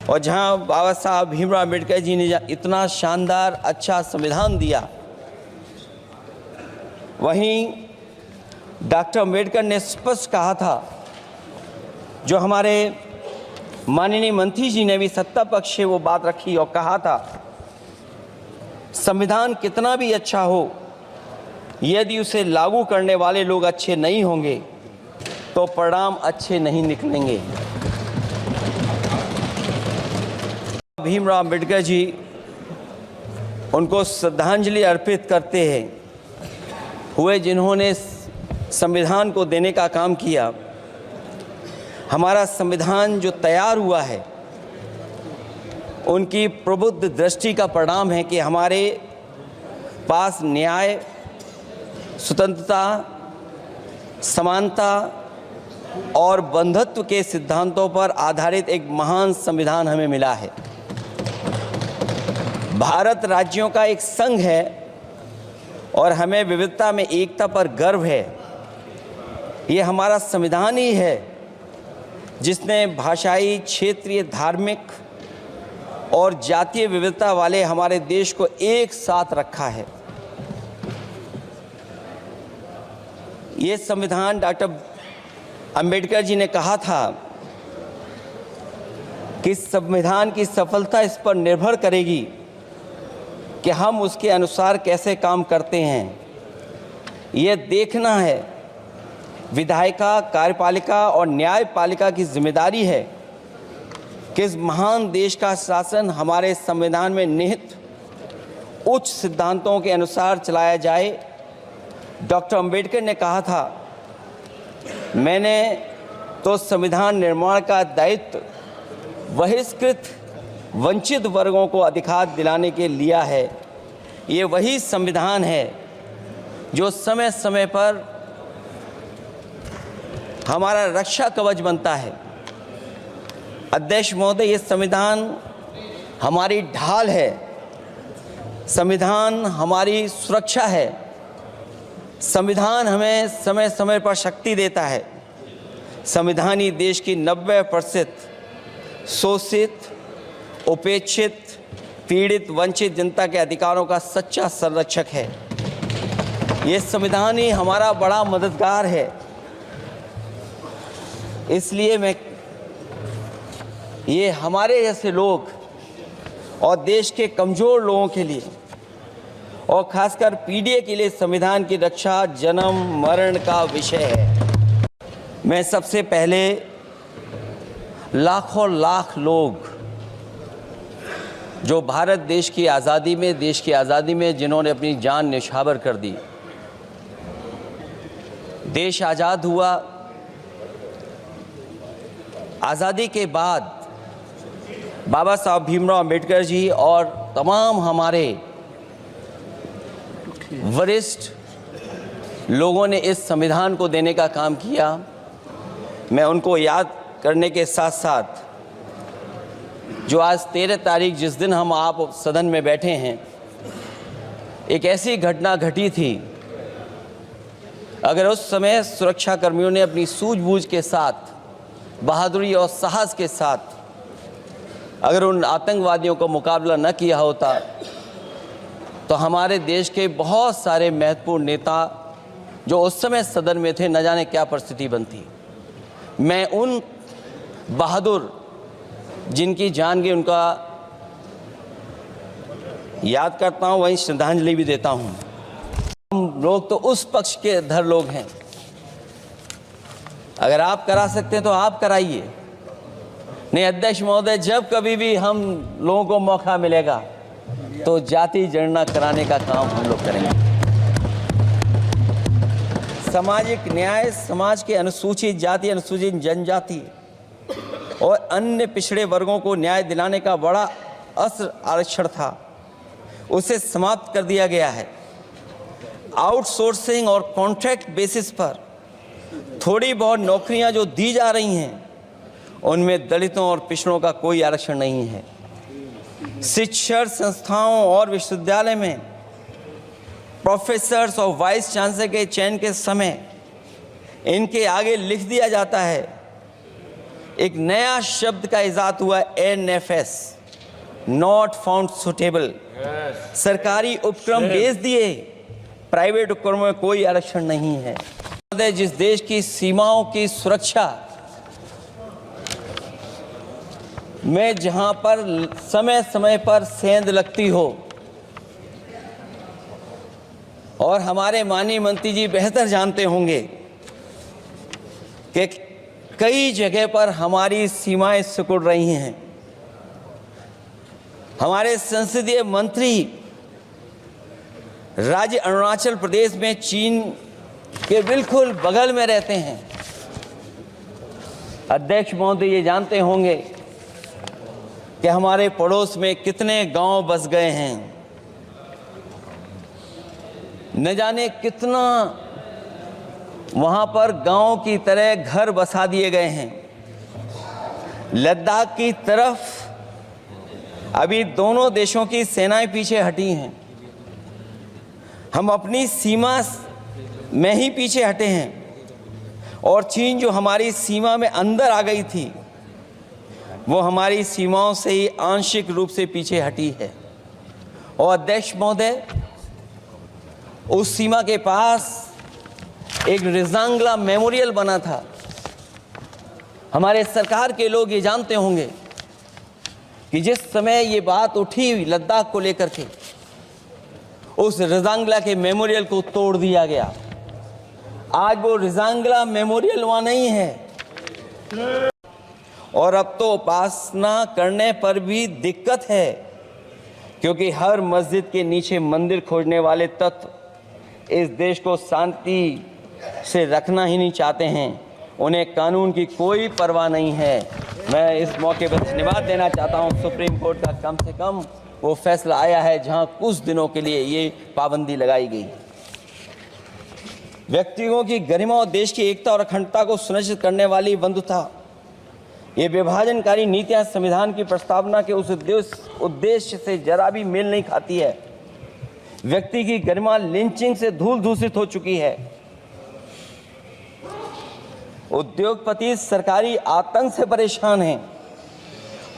और जहां बाबा साहब भीमराव अम्बेडकर जी ने इतना शानदार अच्छा संविधान दिया, वहीं डॉक्टर अम्बेडकर ने स्पष्ट कहा था, जो हमारे माननीय मंत्री जी ने भी सत्ता पक्ष से वो बात रखी और कहा था, संविधान कितना भी अच्छा हो, यदि उसे लागू करने वाले लोग अच्छे नहीं होंगे तो परिणाम अच्छे नहीं निकलेंगे। भीमराव अम्बेडकर जी, उनको श्रद्धांजलि अर्पित करते हैं हुए जिन्होंने संविधान को देने का काम किया। हमारा संविधान जो तैयार हुआ है, उनकी प्रबुद्ध दृष्टि का परिणाम है कि हमारे पास न्याय, स्वतंत्रता, समानता और बंधुत्व के सिद्धांतों पर आधारित एक महान संविधान हमें मिला है। भारत राज्यों का एक संघ है और हमें विविधता में एकता पर गर्व है। ये हमारा संविधान ही है जिसने भाषाई, क्षेत्रीय, धार्मिक और जातीय विविधता वाले हमारे देश को एक साथ रखा है। ये संविधान डॉक्टर अंबेडकर जी ने कहा था कि संविधान की सफलता इस पर निर्भर करेगी कि हम उसके अनुसार कैसे काम करते हैं। ये देखना है, विधायिका, कार्यपालिका और न्यायपालिका की जिम्मेदारी है कि इस महान देश का शासन हमारे संविधान में निहित उच्च सिद्धांतों के अनुसार चलाया जाए। डॉक्टर अंबेडकर ने कहा था, मैंने तो संविधान निर्माण का दायित्व बहिष्कृत वंचित वर्गों को अधिकार दिलाने के लिया है। ये वही संविधान है जो समय समय पर हमारा रक्षा कवच बनता है। अध्यक्ष महोदय, ये संविधान हमारी ढाल है, संविधान हमारी सुरक्षा है, संविधान हमें समय समय पर शक्ति देता है। संविधान ही देश की 90% शोषित, उपेक्षित, पीड़ित, वंचित जनता के अधिकारों का सच्चा संरक्षक है। ये संविधान ही हमारा बड़ा मददगार है। इसलिए ये हमारे जैसे लोग और देश के कमज़ोर लोगों के लिए और खासकर पीढ़ी के लिए संविधान की रक्षा जन्म मरण का विषय है। मैं सबसे पहले लाखों लाख लोग जो भारत देश की आज़ादी में जिन्होंने अपनी जान न्यौछावर कर दी, देश आज़ाद हुआ। आज़ादी के बाद बाबा साहब भीमराव अम्बेडकर जी और तमाम हमारे वरिष्ठ लोगों ने इस संविधान को देने का काम किया। मैं उनको याद करने के साथ साथ जो आज 13 तारीख, जिस दिन हम आप सदन में बैठे हैं, एक ऐसी घटना घटी थी, अगर उस समय सुरक्षा कर्मियों ने अपनी सूझबूझ के साथ, बहादुरी और साहस के साथ अगर उन आतंकवादियों को मुकाबला न किया होता तो हमारे देश के बहुत सारे महत्वपूर्ण नेता जो उस समय सदन में थे, न जाने क्या परिस्थिति बनती। मैं उन बहादुर जिनकी जान गई उनका याद करता हूँ, वहीं श्रद्धांजलि भी देता हूँ। हम लोग तो उस पक्ष के धर लोग हैं। अगर आप करा सकते हैं तो आप कराइए। नहीं अध्यक्ष महोदय, जब कभी भी हम लोगों को मौका मिलेगा तो जाति जनगणना कराने का काम हम लोग करेंगे। सामाजिक न्याय समाज के अनुसूचित जाति, अनुसूचित जनजाति और अन्य पिछड़े वर्गों को न्याय दिलाने का बड़ा असर आरक्षण था, उसे समाप्त कर दिया गया है। आउटसोर्सिंग और कॉन्ट्रैक्ट बेसिस पर थोड़ी बहुत नौकरियां जो दी जा रही हैं, उनमें दलितों और पिछड़ों का कोई आरक्षण नहीं है। शिक्षण संस्थाओं और विश्वविद्यालय में प्रोफेसर्स और वाइस चांसलर के चयन के समय इनके आगे लिख दिया जाता है एक नया शब्द का इजाद हुआ, NFS, नॉट फाउंड सुटेबल। सरकारी उपक्रम भेज दिए, प्राइवेट उपक्रमों में कोई आरक्षण नहीं है। जिस देश की सीमाओं की सुरक्षा में जहां पर समय समय पर सेंध लगती हो, और हमारे माननीय मंत्री जी बेहतर जानते होंगे कि कई जगह पर हमारी सीमाएं सिकुड़ रही हैं। हमारे संसदीय मंत्री राज्य अरुणाचल प्रदेश में चीन के बिल्कुल बगल में रहते हैं। अध्यक्ष महोदय ये जानते होंगे कि हमारे पड़ोस में कितने गांव बस गए हैं, न जाने कितना वहां पर गांव की तरह घर बसा दिए गए हैं। लद्दाख की तरफ अभी दोनों देशों की सेनाएं पीछे हटी हैं। हम अपनी सीमा में ही पीछे हटे हैं, और चीन जो हमारी सीमा में अंदर आ गई थी, वो हमारी सीमाओं से ही आंशिक रूप से पीछे हटी है। और अध्यक्ष महोदय, उस सीमा के पास एक रिजांगला मेमोरियल बना था। हमारे सरकार के लोग ये जानते होंगे कि जिस समय ये बात उठी लद्दाख को लेकर के, उस रिजांगला के मेमोरियल को तोड़ दिया गया। आज वो रिजांगला मेमोरियल वहाँ नहीं है, और अब तो उपासना करने पर भी दिक्कत है, क्योंकि हर मस्जिद के नीचे मंदिर खोजने वाले तत्व इस देश को शांति से रखना ही नहीं चाहते हैं। उन्हें कानून की कोई परवाह नहीं है। मैं इस मौके पर धन्यवाद देना चाहता हूं सुप्रीम कोर्ट का, कम से कम वो फैसला आया है जहां कुछ दिनों के लिए ये पाबंदी लगाई गई। व्यक्तियों की गरिमा और देश की एकता और अखंडता को सुनिश्चित करने वाली बंधुता, ये विभाजनकारी नीतियां संविधान की प्रस्तावना के उस उद्देश्य से जरा भी मेल नहीं खाती है। व्यक्ति की गरिमा लिंचिंग से धूल दूषित हो चुकी है। उद्योगपति सरकारी आतंक से परेशान हैं,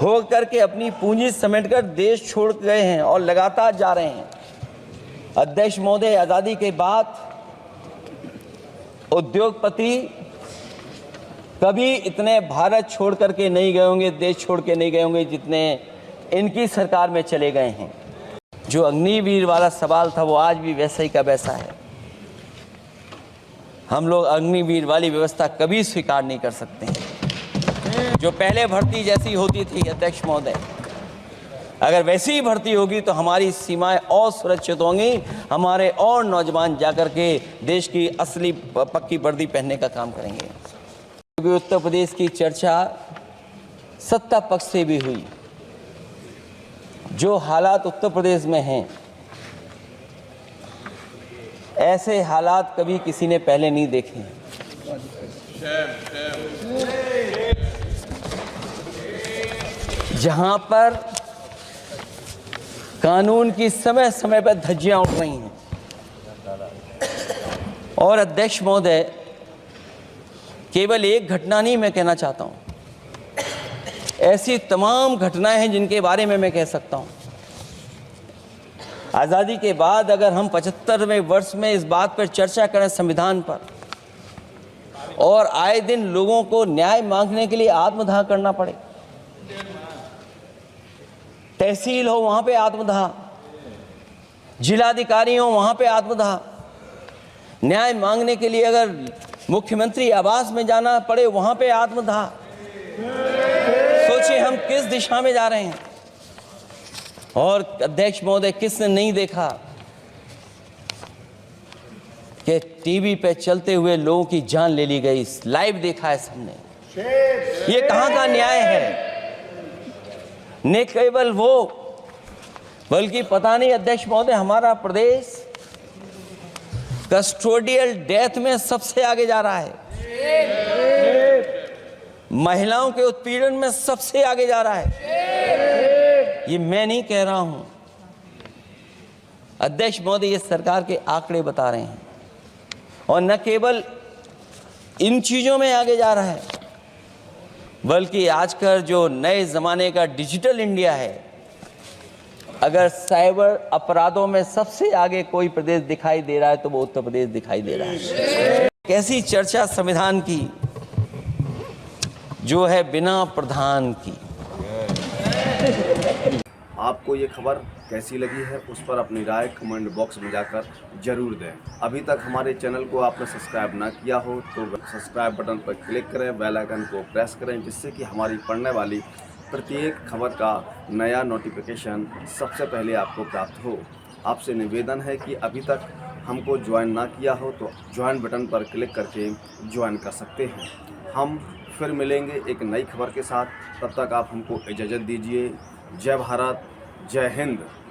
हो करके अपनी पूंजी समेटकर देश छोड़ गए हैं और लगातार जा रहे हैं। अध्यक्ष महोदय, आज़ादी के बाद उद्योगपति कभी इतने भारत छोड़ करके नहीं गए होंगे, देश छोड़ के नहीं गए होंगे, जितने इनकी सरकार में चले गए हैं। जो अग्निवीर वाला सवाल था वो आज भी वैसा ही का वैसा है। हम लोग अग्निवीर वाली व्यवस्था कभी स्वीकार नहीं कर सकते हैं। जो पहले भर्ती जैसी होती थी अध्यक्ष महोदय, अगर वैसी ही भर्ती होगी तो हमारी सीमाएं और सुरक्षित होंगी, हमारे और नौजवान जाकर के देश की असली पक्की वर्दी पहनने का काम करेंगे। क्योंकि उत्तर प्रदेश की चर्चा सत्ता पक्ष से भी हुई। जो हालात उत्तर प्रदेश में हैं, ऐसे हालात कभी किसी ने पहले नहीं देखे हैं। जहां पर कानून की समय समय पर धज्जियां उठ रही हैं। और अध्यक्ष महोदय, केवल एक घटना नहीं मैं कहना चाहता हूं, ऐसी तमाम घटनाएं हैं जिनके बारे में मैं कह सकता हूं। आज़ादी के बाद अगर हम 75वें वर्ष में इस बात पर चर्चा करें संविधान पर, और आए दिन लोगों को न्याय मांगने के लिए आत्मदाह करना पड़े, तहसील हो वहां पे आत्मदाह, जिलाधिकारी हो वहां पे आत्मदाह, न्याय मांगने के लिए अगर मुख्यमंत्री आवास में जाना पड़े वहां पे आत्मदाह। सोचिए हम किस दिशा में जा रहे हैं। और अध्यक्ष महोदय, किसने नहीं देखा कि टीवी पे चलते हुए लोगों की जान ले ली गई? लाइव देखा है सबने। ये कहां का न्याय है? न केवल वो, बल्कि पता नहीं अध्यक्ष महोदय, हमारा प्रदेश कस्टोडियल डेथ में सबसे आगे जा रहा है, महिलाओं के उत्पीड़न में सबसे आगे जा रहा है। ये मैं नहीं कह रहा हूं, अध्यक्ष महोदय, ये सरकार के आंकड़े बता रहे हैं। और न केवल इन चीजों में आगे जा रहा है, बल्कि आजकल जो नए ज़माने का डिजिटल इंडिया है, अगर साइबर अपराधों में सबसे आगे कोई प्रदेश दिखाई दे रहा है तो वो उत्तर प्रदेश दिखाई दे रहा है। कैसी चर्चा संविधान की जो है बिना प्रधान की। आपको ये खबर कैसी लगी है उस पर अपनी राय कमेंट बॉक्स में जाकर जरूर दें। अभी तक हमारे चैनल को आपने सब्सक्राइब ना किया हो तो सब्सक्राइब बटन पर क्लिक करें, बेल आइकन को प्रेस करें, जिससे कि हमारी पढ़ने वाली प्रत्येक खबर का नया नोटिफिकेशन सबसे पहले आपको प्राप्त हो। आपसे निवेदन है कि अभी तक हमको ज्वाइन ना किया हो तो ज्वाइन बटन पर क्लिक करके ज्वाइन कर सकते हैं। हम फिर मिलेंगे एक नई खबर के साथ, तब तक आप हमको इजाज़त दीजिए। जय भारत, जय हिंद।